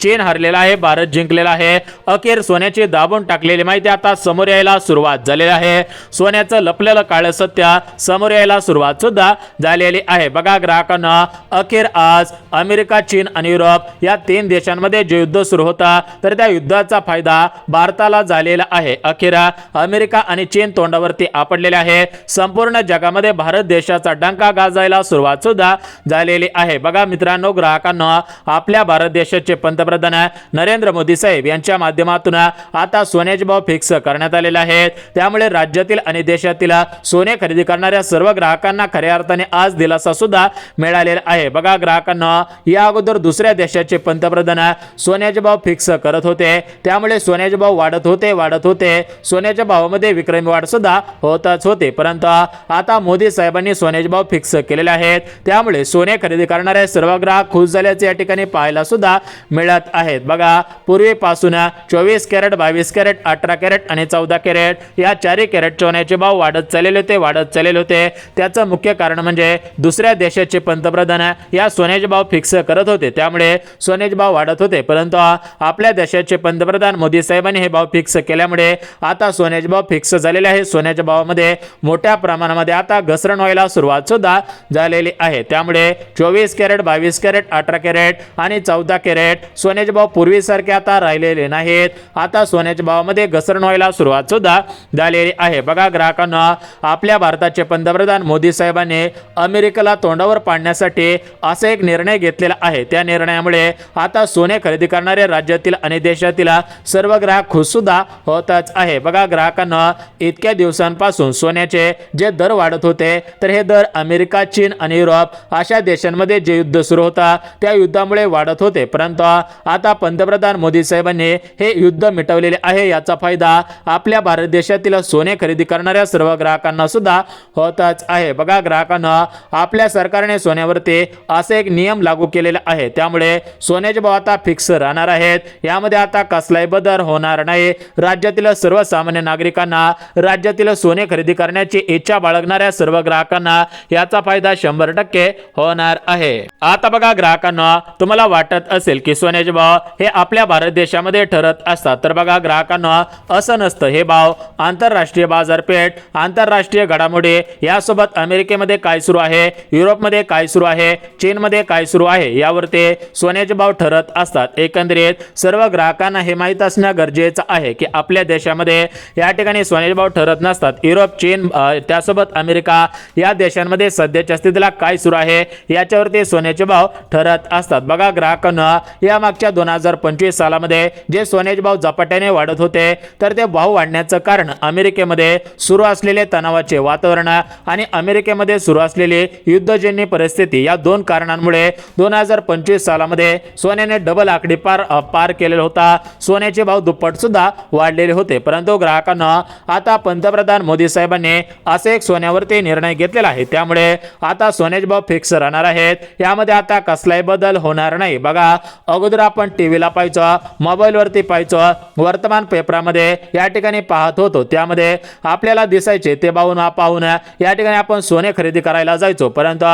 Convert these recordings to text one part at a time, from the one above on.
चीन हरलेला आहे, भारत जिंकलेला आहे। अखेर सोन्याची दाबून टाकलेली माहिती आता समोर यायला सुरुवात झालेली आहे। सोन्याचं लपलेलं काळं सत्य समोर यायला सुरुवात सुद्धा झालेली आहे। बघा ग्राहकांना, अखेर आज अमेरिका, चीन आणि युरोप या 3 देशांमध्ये जे युद्ध सुरू होता तर त्या युद्धाचा फायदा भारताला झालेला आहे। अखेर अमेरिका आणि चीन तोंडावरती आपडलेले आहे। संपूर्ण जगामध्ये भारत देशाचा डंका गाजायला सुरुवात सुद्धा झालेली आहे। बघा मित्रांनो, ग्राहकांना, आपल्या भारत देशाचे पंतप्रधान नरेंद्र मोदी साहेब यांच्या माध्यमातून आता सोन्याचे भाव फिक्स करण्यात आलेले आहेत। त्यामुळे राज्यातील आणि देशातील सोने खरेदी करणाऱ्या सर्व ग्राहकांना खऱ्या अर्थाने आज दिलासा सुद्धा मिळालेला आहे। बघा ग्राहकांना, या अगोदर दुसऱ्या देशाचे पंतप्रधान सोन्याचे भाव फिक्स करत होते, त्यामुळे सोन्याचे भाव वाढत होते, सोन्याच्या भावामध्ये विक्रमी वाढ सुद्धा होतच होते। परंतु आता मोदी साहेबांनी सोन्याचे भाव फिक्स केलेले आहेत, त्यामुळे सोने खरेदी करणारे सर्व ग्राहक खुश झाल्याचे या ठिकाणी पाहायला सुद्धा मिळत आहेत। बघा, पूर्वीपासून 24 कॅरेट, 22 कॅरेट, 18 कॅरेट आणि 14 कॅरेट या 4 कॅरेट सोन्याचे भाव वाढत चाललेले होते। त्याचं मुख्य कारण म्हणजे दुसऱ्या देशाचे पंतप्रधान या सोन्याचे भाव फिक्स करत होते, त्यामुळे सोन्याचे भाव वाढत होते। परंतु आपल्या देशाचे पंतप्रधान मोदी साहेबांनी हे भाव फिक्स केल्यामुळे आता सोन्याचे भाव फिक्स झालेले आहे। सोन्याच्या भावामध्ये मोठ्या प्रमाणामध्ये आता घसरण व्हायला सुरुवात सुद्धा झालेली आहे। त्यामुळे 24 कॅरेट, 22 कॅरेट, 18 कॅरेट आणि 14 कॅरेट सोन्याचे भाव पूर्वीसारखे आता राहिलेले नाहीत। आता सोन्याच्या भावामध्ये घसरण व्हायला सुरुवात सुद्धा झालेली आहे। बघा ग्राहकांना, आपल्या भारताचे पंतप्रधान मोदी साहेबांनी अमेरिकेला तोंडावर पाडण्यासाठी असा एक निर्णय घेतलेला आहे। त्या निर्णयामुळे आता सोने खरेदी करणारे राज्यातील आणि देशातील सर्व ग्राहक खुश सुद्धा होतच आहे। बघा ग्राहकांना, इतक्या दिवसांपासून सोन्याचे जे दर वाढत होते तर हे दर अमेरिका, चीन आणि युरोप अशा देशांमध्ये जे युद्ध सुरू होता त्या युद्धामुळे वाढत होते। परंतु आता पंतप्रधान मोदी साहेबांनी हे युद्ध मिटवलेले आहे। याचा फायदा आपल्या भारत देशातील सोने खरेदी करणाऱ्या सर्व ग्राहकांना सुद्धा होतच आहे। बघा ग्राहकांना, आपल्या सरकारने सोन्यावरती असे एक नियम लागू केलेला आहे, त्यामुळे सोन्याचे भाव आता फिक्स राहणार आहेत। यामध्ये आता कसलाही बदल होणार नाही। राज्यातील सर्वसामान्य नागरिकांना, राज्यातील सोने खरेदी करण्याची इच्छा बाळगणाऱ्या सर्व ग्राहकांना याचा फायदा 100% होणार आहे। आता बघा ग्राहकांना, तुम्हाला वाटत असेल की सोन्याचे भाव हे आपल्या भारत देशामध्ये ठरत असतात, तर बघा ग्राहकांना, असं नसतं। हे भाव आंतरराष्ट्रीय बाजारपेठ, आंतरराष्ट्रीय घडामोडी यासोबत अमेरिकेमध्ये काय सुरू आहे, युरोपमध्ये काय सुरू आहे, चीनमध्ये काय सुरू आहे यावरती सोन्याचे भाव ठरत असतात। एकंदरीत सर्व ग्राहकांना हे माहीत असणे गरजेचं आहे की आपल्या देशामध्ये या ठिकाणी सोन्याचे भाव ठरत नसतात। युरोप, चीन त्यासोबत अमेरिका या देशांमध्ये सध्याच्या स्थितीला काय सुरू आहे याच्यावरती सोन्याचे भाव ठरत असतात। बघा ग्राहकांना, या मागच्या 2025 सालामध्ये जे सोन्याचे भाव झपाट्याने वाढत होते तर ते भाव वाढण्याचं कारण अमेरिकेमध्ये सुरू असलेले तणावाचे वातावरण आणि अमेरिकेमध्ये सुरू असलेली युद्धजन्य परिस्थिती या 2 कारणांमुळे 2025 सालामध्ये सोन्याने डबल आकडी पार केलेला होता। सोन्याचे भाव दुप्पट सुद्धा वाढलेले होते। परंतु ग्राहकांना, आता पंतप्रधान मोदी साहेबांनी असे एक सोन्यावरती निर्णय घेतलेला आहे, त्यामुळे आता सोन्याचे भाव फिक्स राहणार आहेत। यामध्ये आता कसलाही बदल होणार नाही। बघा, अगोदर आपण टीव्हीला पाहायचो, मोबाईलवरती पाहायचो, वर्तमान पेपरामध्ये या ठिकाणी पाहत होतो, त्यामध्ये आपल्याला दिसायचे ते पाहून या ठिकाणी आपण सोने खरेदी करायला जायचो। परंतु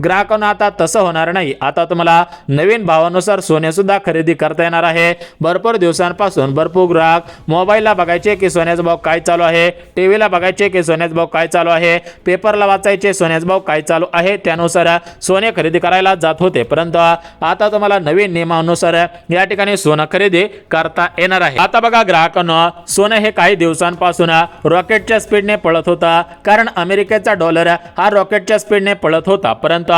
ग्राहकांना आता तसं होणार नाही। आता तुम्हाला नवीन भावानुसार सोने सुद्धा खरेदी करता येणार आहे। भरपूर दिवसांपासून भरपूर ग्राहक मोबाईलला बघायचे की सोन्याचा भाव काय चालू आहे, टीव्हीला बघायचे की सोन्याचा भाव काय चालू आहे, पेपरला वाचायचे सोन्याचा भाव काय चालू आहे, त्यानुसार सोने खरेदी करायला जात होते। परंतु आता तुम्हाला नवीन नियमानुसार या ठिकाणी सोनं खरेदी करता येणार आहे। आता बघा ग्राहकांना, सोनं हे काही दिवसांपासून रॉकेटच्या स्पीडने पळत होता, कारण अमेरिकेचा डॉलर हा रॉकेटच्या स्पीडने पळत होता। परंतु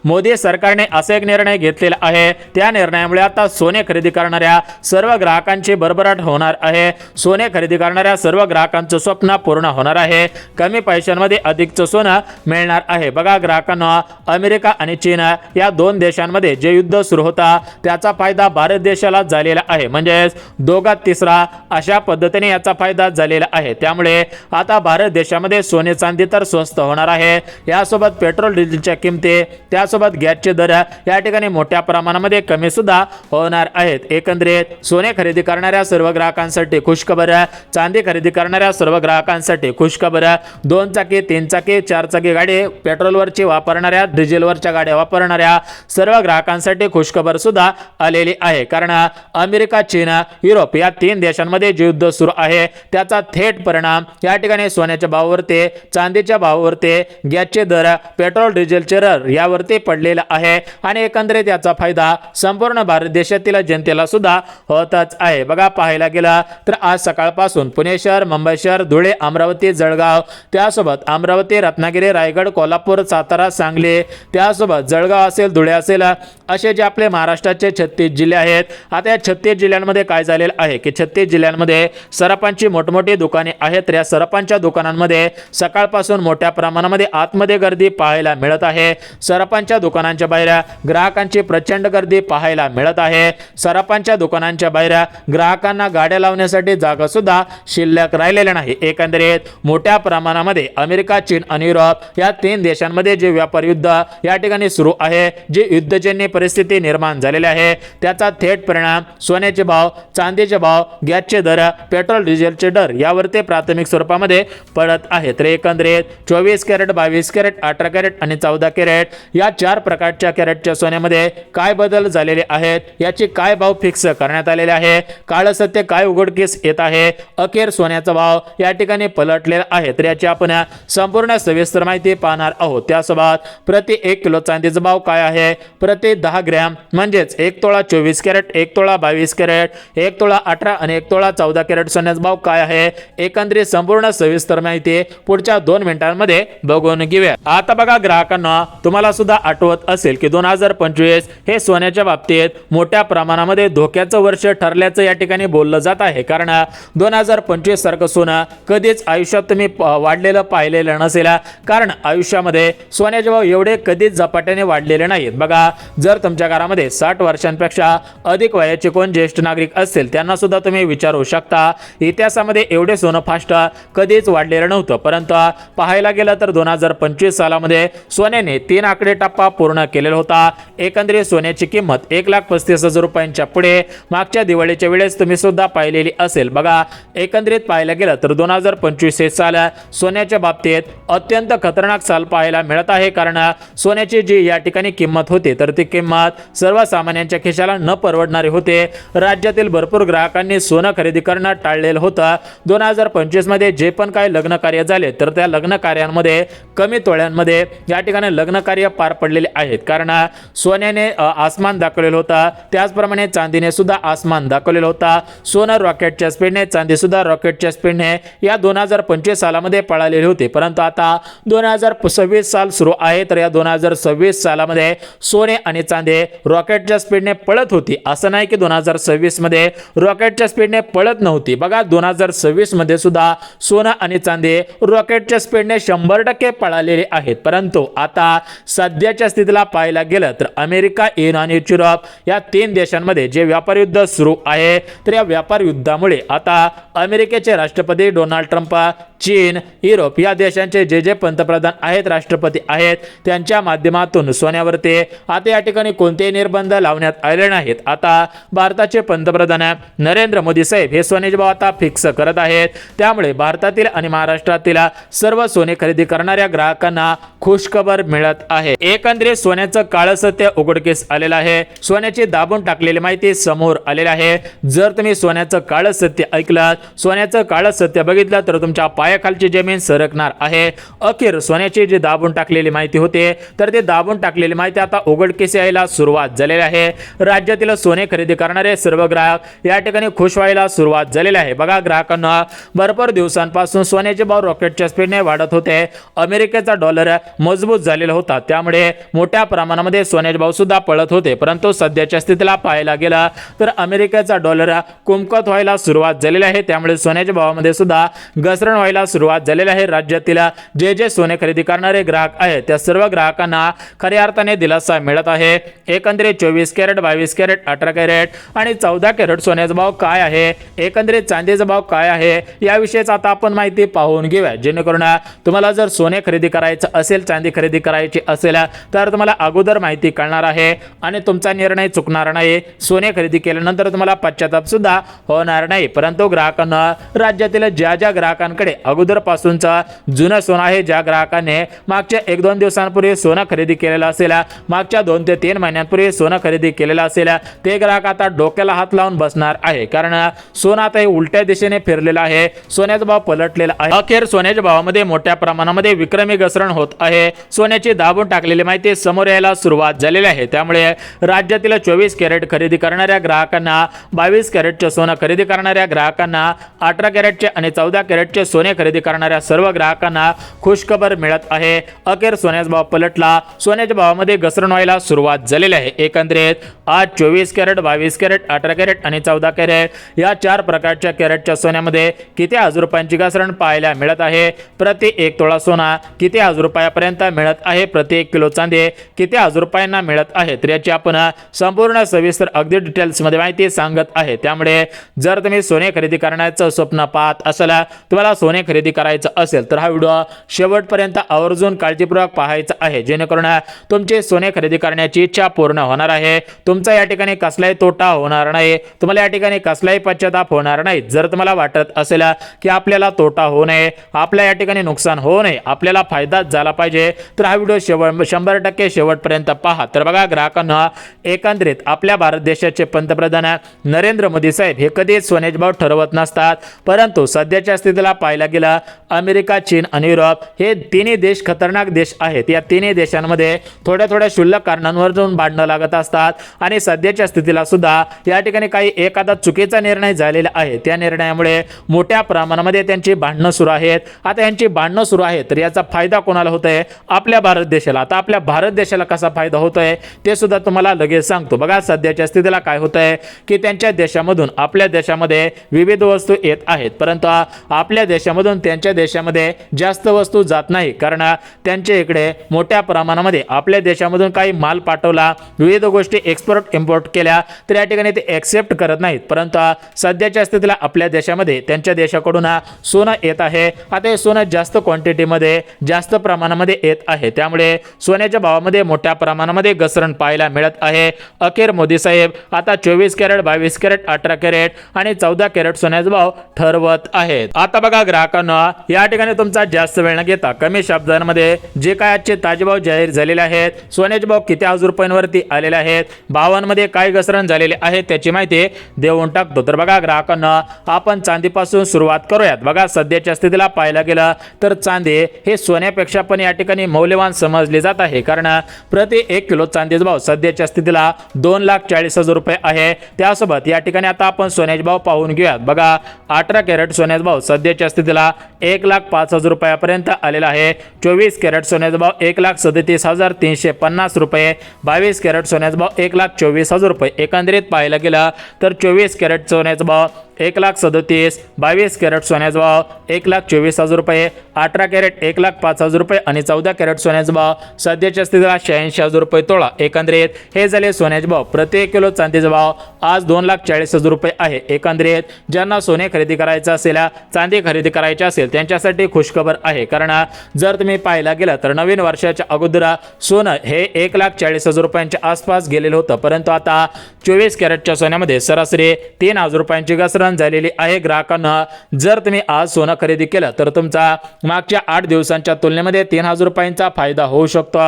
मोदी सरकारने असे एक निर्णय घेतलेला आहे, त्या निर्णयामुळे आता सोने खरेदी करणाऱ्या सर्व ग्राहकांची भरभराट होणार आहे। सोने खरेदी करणाऱ्या सर्व ग्राहकांचं स्वप्न पूर्ण होणार आहे। कमी पैशांमध्ये अधिकचं सोनं मिळणार आहे। बघा ग्राहकांना, अमेरिका आणि चीन या 2 देशांमध्ये जे युद्ध सुरू होता त्याचा फायदा भारत देशाला झालेला आहे, म्हणजे दोघात तिसरा अशा पद्धतीने याचा फायदा झालेला आहे। त्यामुळे आता भारत देशामध्ये सोने चांदी तर स्वस्त होणार आहे। यासोबत पेट्रोल डिझेलच्या किमती, त्यासोबत गॅसचे दर या ठिकाणी मोठ्या प्रमाणामध्ये कमी सुद्धा होणार आहेत। एकंदरीत सोने खरेदी करणाऱ्या सर्व ग्राहकांसाठी खुशखबर, चांदी खरेदी करणाऱ्या सर्व ग्राहकांसाठी खुशखबर। 2 चाकी, 3 चाकी, 4 चाकी गाडी, पेट्रोलवरची वापरणाऱ्या, डिझेलवरच्या गाड्या वापरणाऱ्या सर्व ग्राहकांसाठी खुशखबर सुद्धा आलेली आहे, कारण अमेरिका, चीन, युरोप या 3 देशांमध्ये जे युद्ध सुरू आहे त्याचा थेट परिणाम या ठिकाणी सोन्याच्या भावावरती, चांदीच्या भावावरती, गॅसचे दर, पेट्रोल डिझेलचे दर यावरती पडलेला आहे आणि एकंदरीत याचा फायदा संपूर्ण भारत देशातील जनतेला सुद्धा होतच आहे. बघा, पाहायला गेला तर आज सकाळपासून पुणे शहर, मुंबई शहर, धुळे, अमरावती, जळगाव, त्यासोबत अमरावती, रत्नागिरी, रायगड, कोल्हापूर, सातारा, सांगली, त्यासोबत जळगाव असेल, धुळे असेल, असे जे आपले महाराष्ट्राचे 36 जिल्हे आहेत. आता या 36 जिल्ह्यांमध्ये काय झालेलं आहे की 36 जिल्ह्यांमध्ये सराफांची मोठमोठी दुकाने आहेत. या सराफांच्या दुकानांमध्ये सकाळपासून मोठ्या प्रमाणामध्ये आतमध्ये गर्दी पाहायला मिळत आहे. सराफांच्या दुकानांच्या बाहेर ग्राहकांची प्रचंड गर्दी पाहायला मिळत आहे. सराफांच्या दुकानांच्या बाहेर ग्राहकांना गाड्या लावण्यासाठी जागा सुद्धा शिल्लक राहिलेल्या नाही. एकंदरीत मोठ्या प्रमाणामध्ये अमेरिका, चीन आणि युरोप या 3 देशांमध्ये जे व्यापार युद्ध या ठिकाणी सुरू आहे, जे युद्धजन्य परिस्थिती निर्माण झालेली आहे, त्याचा थेट परिणाम सोन्याचे भाव, चांदीचे भाव, गॅसचे दर, पेट्रोल डिझेलचे दर यावरती प्राथमिक स्वरूपामध्ये पडत आहे. तर एकंदरीत 24 कॅरेट, 22 कॅरेट, 18 कॅरेट आणि 14 कॅरेट या 4 प्रकारच्या कॅरेटच्या सोन्यामध्ये काय बदल झालेले आहेत, याची काय भाव फिक्स करण्यात आलेले आहे, काळ सत्य काय उघडकीस येत आहे, अखेर सोन्याचा भाव या ठिकाणी पलटलेला आहे. तर याची आपण संपूर्ण सविस्तर माहिती पाहणार आहोत. त्यासोबत प्रति 1 किलो चांदीचा भाव काय आहे, प्रति 10 ग्रॅम म्हणजेच 1 तोळा 24 कॅरेट, 1 तोळा 22 कॅरेट, 1 तोळा 18 आणि 1 तोळा 14 कॅरेट सोन्याचा भाव काय आहे, एकंदरीत संपूर्ण सविस्तर माहिती पुढच्या 2 मिनिटांमध्ये बघून घेऊया. आता बघा ग्राहकांना, तुम्हाला सुद्धा आठवत असेल की 2025 हे सोन्याच्या बाबतीत मोठ्या प्रमाणामध्ये धोक्याचं वर्ष ठरल्याचं या ठिकाणी बोललं जात आहे. कारण 2025 सारखं सोनं कधीच आयुष्यात तुम्ही वाढलेलं पाहिलेलं नसेल. कारण आयुष्यामध्ये सोन्याचे भाव एवढे कधीच झपाट्याने वाढलेले नाहीत. बघा, जर तुमच्या घरामध्ये 60 वर्षांपेक्षा अधिक वयाचे कोण ज्येष्ठ नागरिक असतील त्यांना सुद्धा तुम्ही विचारू शकता. इतिहासामध्ये एवढे सोनं फास्ट कधीच वाढलेलं नव्हतं. परंतु पाहायला गेलं तर 2025 सालामध्ये सोन्याने 3 आकडे टप्पा पूर्ण केलेला होता. एकंदरीत सोन्याची किंमत 1,35,000 रुपयांच्या पुढे मागच्या दिवाळीच्या वेळेस तुम्ही सुद्धा पाहिलेली असेल. बघा, एकंदरीत पाहायला गेलं तर 2025 हे साल सोन्याच्या बाबतीत अत्यंत खतरनाक साल पाहायला मिळत आहे. कारण सोन्याची जी या ठिकाणी किंमत होती तर ती किंमत सर्वसामान्यांच्या खिशाला न परवडणारी होते. राज्यातील भरपूर ग्राहकांनी सोनं खरेदी करणं टाळलेलं होतं. 2025 मध्ये जे पण काही लग्न कार्य झाले तर त्या लग्न कार्यांमध्ये कमी तोळ्यांमध्ये या ठिकाणी लग्न कार्य पार पडलेले आहेत. कारण सोन्याने आसमान दाखवलेलं होतं, त्याचप्रमाणे चांदीने सुद्धा आसमान दाखवलेलं होता. सोनं रॉकेटच्या स्पीडने, चांदी सुद्धा रॉकेटच्या स्पीडने या 2025 सालामध्ये पळालेली होती. परंतु आता 2026 साल सुरू आहे. तर या 2026 सालामध्ये सोने आणि चांदी रॉकेटच्या स्पीडने पळत होती. असं नाही की 2026 मध्ये रॉकेटच्या स्पीडने पळत नव्हती. बघा, 2026 मध्ये सुद्धा सोनं आणि चांदी रॉकेटच्या स्पीडने 100% पळालेले आहेत. परंतु आता सध्याच्या स्थितीला पाहायला गेलं तर अमेरिका, चीन आणि युरोप या 3 देशांमध्ये जे व्यापार युद्ध सुरू आहे, तर या व्यापार युद्धामुळे आता अमेरिकेचे राष्ट्रपती डोनाल्ड ट्रम्प, चीन, युरोप या देशांचे जे पंतप्रधान आहेत, राष्ट्रपती आहेत, त्यांच्या माध्यमातून सोन्यावरती आता या ठिकाणी कोणतेही निर्बंध लावण्यात आले नाहीत. आता भारताचे पंतप्रधान नरेंद्र मोदी साहेब हे सोन्याचे भाव आता फिक्स करत आहेत. त्यामुळे भारतातील आणि महाराष्ट्रातील सर्व सोने खरेदी करणाऱ्या ग्राहकांना खुशखबर मिळत आहे. एकंदरीत सोन्याचं काळं सत्य उघडकीस आलेलं आहे. सोन्याची दाबून टाकलेली माहिती समोर आलेली आहे. जर तुम्ही सोन्याचं काळं सत्य ऐकलं, सोन्याचं काळं सत्य बघितलं तर तुमच्या पायाखालची जमीन सरकणार आहे. अखेर सोन्याची जी दाबून टाकलेली माहिती होते तर ते दाबून टाकलेली माहिती आता उघडकीस यायला सुरुवात झालेली आहे. राज्यातील सोने खरेदी करणारे सर्व ग्राहक या ठिकाणी खुश व्हायला सुरुवात झालेली आहे. बघा, ग्राहकांना भरपूर दिवसांपासून सोन्याचे भाव रॉकेटच्या स्पीडने वाढत होते. अमेरिकेचा डॉलर मजबूत झालेला होता, त्यामुळे मोठ्या प्रमाणामध्ये सोन्याचे भाव सुद्धा पळत होते. परंतु सध्याच्या स्थितीला पाहायला गेला तर अमेरिकेचा डॉलर कुमकत व्हायला सुरुवात झालेली आहे. त्यामुळे सोन्याच्या भावामध्ये सुद्धा घसरण व्हायला सुरुवात झालेली आहे. राज्यातील जे सोने खरेदी करणारे ग्राहक आहेत त्या सर्व ग्राहकांना खऱ्या अर्थाने दिलासा मिळत आहे. एकंदरीत 24 कॅरेट, 22 कॅरेट, 18 कॅरेट आणि 14 कॅरेट सोन्याचा भाव काय आहे, एकंदरीत चांदीचा भाव काय आहे, याविषयीच आता आपण माहिती पाहून घेऊया. जेणेकरून तुम्हाला जर सोने खरेदी करायचं असेल, चांदी खरेदी करायची असेल तर तुम्हाला अगोदर माहिती कळणार आहे आणि तुमचा निर्णय चुकणार नाही. सोने खरेदी केल्यानंतर तुम्हाला पश्चाताप सुद्धा होणार नाही. परंतु ग्राहकांना, राज्यातील ज्या ग्राहकांकडे अगोदरपासूनचा जुनं सोनं आहे, ज्या ग्राहकाने मागच्या 1-2 दिवसांपूर्वी सोनं खरेदी केलेलं असेल, मागच्या 2 ते 3 महिन्यांपूर्वी सोनं खरेदी केलेलं असेल, असतील ते ग्राहक आता डोक्याला हात लावून बसणार आहे, कारण सोनं आता हे उलट्या दिशेने फिरलेलं आहे, सोन्याचा भाव पलटलेला आहे। अखेर सोन्याच्या भावामध्ये मोठ्या प्रमाणामध्ये विक्रमी घसरण होत आहे। सोन्याची दाबून टाकलेली माहिती समोर यायला सुरुवात झालेली आहे। त्यामुळे राज्यातील 24 कॅरेट खरेदी करणाऱ्या ग्राहकांना, 22 कॅरेटचे सोनं खरेदी करणाऱ्या ग्राहकांना, 18 कॅरेटचे आणि 14 कॅरेटचे सोने खरेदी करणाऱ्या सर्व ग्राहकांना खुशखबर मिळत आहे। अखेर सोन्याचा भाव पलटला, सोन्याच्या भावामध्ये घसरण व्हायला सुरुवात झालेली आहे। एकंदरीत आज 24 कॅरेट, 22 कॅरेट, 18 कॅरेट आणि 14 कॅरेट या 4 प्रकारच्या कॅरेटच्या सोन्यामध्ये किती हजार रुपयांची घसरण पाहायला मिळत आहे। प्रति 1 तोळा सोना किती हजार रुपयापर्यंत मिळत आहे, प्रति 1 किलो चांदी किती हजार रुपयांना मिळत आहे, तर याची आपण संपूर्ण सविस्तर अगदी डिटेल्स मध्ये माहिती सांगत आहे। त्यामुळे जर तुम्ही सोने खरेदी करण्याचं स्वप्न पाहत असाल, तुम्हाला सोने खरेदी करायचं असेल तर हा व्हिडिओ शेवटपर्यंत आवर्जून काळजीपूर्वक पाहायचा आहे, जेणेकरून तुमची सोने खरेदी करण्याची इच्छा पूर्ण होणार आहे। तुमचा या ठिकाणी कसलाही तोटा होणार नाही, तुम्हाला या ठिकाणी कसलाही पश्चाताप होणार नाही। जर तुम्हाला वाटत असेल की आपल्याला तोटा होऊ नये, आपल्या या ठिकाणी नुकसान होऊ नये, आपल्याला फायदाच झाला पाहिजे, तर हा व्हिडिओ 100% शेवटपर्यंत पहा। तर बघा ग्राहकांना, एकंदरीत आपल्या भारत देशाचे पंतप्रधान नरेंद्र मोदी साहेब हे कधीच सोन्याचे भाव ठरवत नसतात, परंतु सध्याच्या स्थितीला पाहायला गेलं अमेरिका, चीन आणि युरोप हे तिन्ही देश खतरनाक देश आहेत। या तिन्ही देशांमध्ये थोड्या थोड्या क्षुल्लक कारणांवरून भांडणं लागत असतात आणि सध्याच्या स्थितीला सुद्धा या ठिकाणी काही एखादा चुकीचा निर्णय झालेला आहे, त्या निर्णयामुळे मोठ्या प्रमाणामध्ये त्यांची भांडणं सुरू आहेत। आता यांची भांडणं सुरू आहेत तर याचा फायदा कोणाला होतोय? आपल्या भारत देशाला। आता आपल्या भारत देशाला कसा फायदा होतोय ते सुद्धा तुम्हाला लगेच सांगतो। बघा सध्याच्या स्थितीला काय होतंय की त्यांच्या देशामधून आपल्या देशामध्ये विविध वस्तू येत आहेत, परंतु आपल्या देशामधून त्यांच्या देशामध्ये जास्त वस्तू जात नाही, कारण त्यांच्या इकडे मोठ्या प्रमाणामध्ये आपल्या देशामधून काही माल पाठवला, विविध गोष्टी एक्सपोर्ट इम्पोर्ट केल्या तर या ठिकाणी ते एक्सेप्ट करत नाहीत। परंतु सध्याच्या स्थितीला आपल्या देशामध्ये त्यांच्या देशाकडून सोनं येत आहे। आता हे सोनं जास्त क्वांटिटीमध्ये, जास्त प्रमाणामध्ये येत आहे, त्यामुळे सोन्याच्या भावामध्ये मोठ्या प्रमाणामध्ये घसरण पाहायला मिळत आहे। अखेर मोदी साहेब आता 24 कॅरेट, 22 कॅरेट, 18 कॅरेट आणि 14 कॅरेट सोन्याचा भाव ठरवत आहेत। आता बघा ग्राहकांना, या ठिकाणी तुमचा जास्त वेळ न घेता कमी शब्दांमध्ये जे काय आजचे ताजे भाव जाहीर झालेले आहेत, सोन्याचे भाव किती हजार रुपयांवरती आलेले आहेत, भावांमध्ये काय घसरण झालेले आहे त्याची माहिती देऊन टाकतो। तर बघा ग्राहकांना, आपण चांदीपासून सुरुवात करूयात। बघा सध्याच्या स्थितीला पाहायला गेलं तर चांदी हे सोन्यापेक्षा पण या ठिकाणी मौल्यवान समजले जात आहे, कारण प्रति 1 किलो चांदीचा भाव सध्याच्या स्थितीला 2,40,000 रुपये आहे। त्यासोबत या ठिकाणी आता आपण सोन्याचे भाव पाहून घेऊयात। बघा 18 कॅरेट सोन्याचा भाव सध्याच्या स्थितीला 1,05,000 रुपयापर्यंत आलेला आहे। 24 कॅरेट सोन्याचा भाव 1,37,350 रुपये, 22 कॅरेट सोन्याचा भाव 1,24,000 रुपये। एकंदरीत पाहायला गेलं तर 24 कॅरेट सोन्याचा भाव 1,37,000, 22 कॅरेट सोन्याचा भाव 1,24,000 रुपये, 18 कॅरेट 1,05,000 रुपये आणि 14 कॅरेट सोन्याचा भाव सध्याच्या स्थितीला 86,000 रुपये तोळा। एकंदरीत हे झाले सोन्याचे भाव। प्रति 1 किलो चांदीचा भाव आज 2,40,000 रुपये आहे। एकंदरीत ज्यांना सोने खरेदी करायचं असेल, चांदी खरेदी करायची असेल, त्यांच्यासाठी खुशखबर आहे, कारण जर तुम्ही पाहायला गेलं तर नवीन वर्षाच्या अगोदर सोनं हे 1,40,000 रुपयांच्या आसपास गेलेलं होतं, परंतु आता 24 कॅरेटच्या सोन्यामध्ये सरासरी 3,000 रुपयांची घसरण झालेली आहे। ग्राहकांना, जर तुम्ही आज सोनं खरेदी केलं तर तुमचा मागच्या 8 दिवसांच्या तुलनेमध्ये 3,000 रुपयांचा फायदा होऊ शकतो।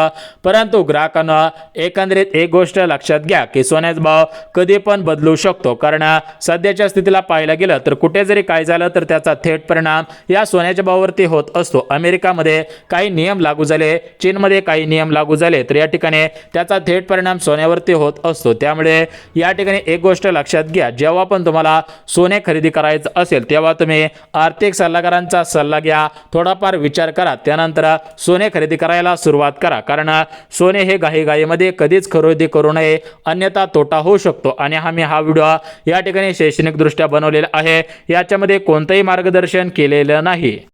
परंतु ग्राहकांना, एकंदरीत एक गोष्ट लक्षात घ्या की सोन्याचा भाव कधी पण बदलू शकतो, कारण सध्याच्या स्थितीला पाहायला गेलं तर कुठे जरी काय झालं तर त्याचा थेट परिणाम या सोन्याच्या भावावरती होत असतो। अमेरिकामध्ये काही नियम लागू झाले, चीनमध्ये काही नियम लागू झाले, तर या ठिकाणी त्याचा थेट परिणाम सोन्यावरती होत असतो। त्यामुळे या ठिकाणी एक गोष्ट लक्षात घ्या, जेव्हा पण तुम्हाला सोने खरेदी करायचं असेल तेव्हा तुम्ही आर्थिक सल्लागारांचा सल्ला घ्या, थोडाफार विचार करा, त्यानंतर सोने खरेदी करायला सुरुवात करा, कारण सोने हे घाईघाईमध्ये कधीच खरेदी करू नये, अन्यथा तोटा होऊ शकतो। आणि हा व्हिडिओ या ठिकाणी शैक्षणिक दृष्ट्या बनवलेला आहे, याच्यामध्ये कोणतेही मार्गदर्शन केलेलं नाही।